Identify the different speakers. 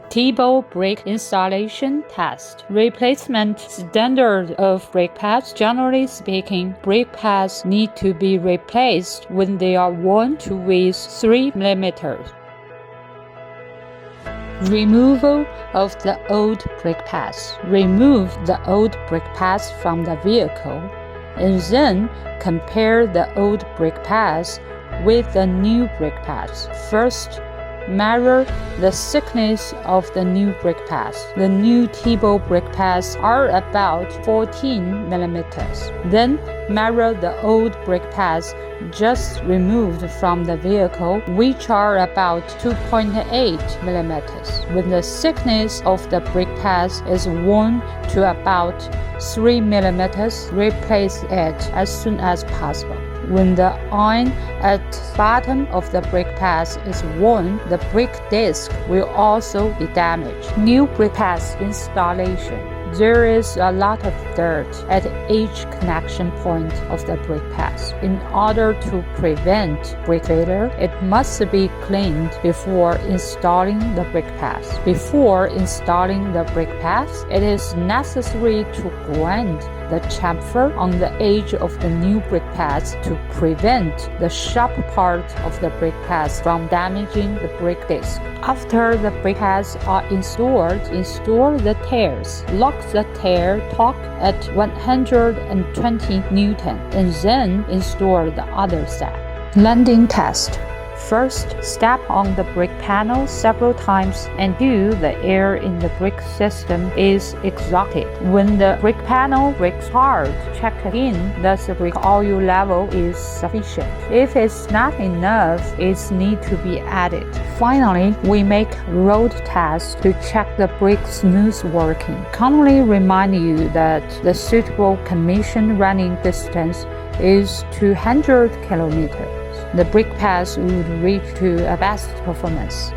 Speaker 1: TiBAO brake installation test. Replacement standard of brake pads. Generally speaking, brake pads need to be replaced when they are worn to width 3 mm. Removal of the old brake pads. Remove the old brake pads from the vehicle and then compare the old brake pads with the new brake pads. First, measure the thickness of the new brake pads. The new TiBAO brake pads are about 14 mm. Then measure the old brake pads just removed from the vehicle, which are about 2.8 mm. When the thickness of the brake pads is worn to about 3 mm, replace it as soon as possible. When the iron at the bottom of the brake pads is worn, the brake disc will also be damaged. New brake pads installation. There is a lot of dirt at each connection point of the brake pads. In order to prevent brake failure, it must be cleaned before installing the brake pads. Before installing the brake pads, it is necessary to grind the chamfer on the edge of the new brake pads to prevent the sharp part of the brake pads from damaging the brake disc. After the brake pads are installed, install the tires. Lock the tire torque at 120 Newton and then install the other set. Landing test. First, step on the brake panel several times until the air in the brake system is exhausted. When the brake panel brakes hard, check again that the brake oil level is sufficient. If it's not enough, it needs to be added. Finally, we make road tests to check the brake smooth working. Commonly remind you that the suitable commission running distance is 200 kilometers. The brake pads would reach to a best performance.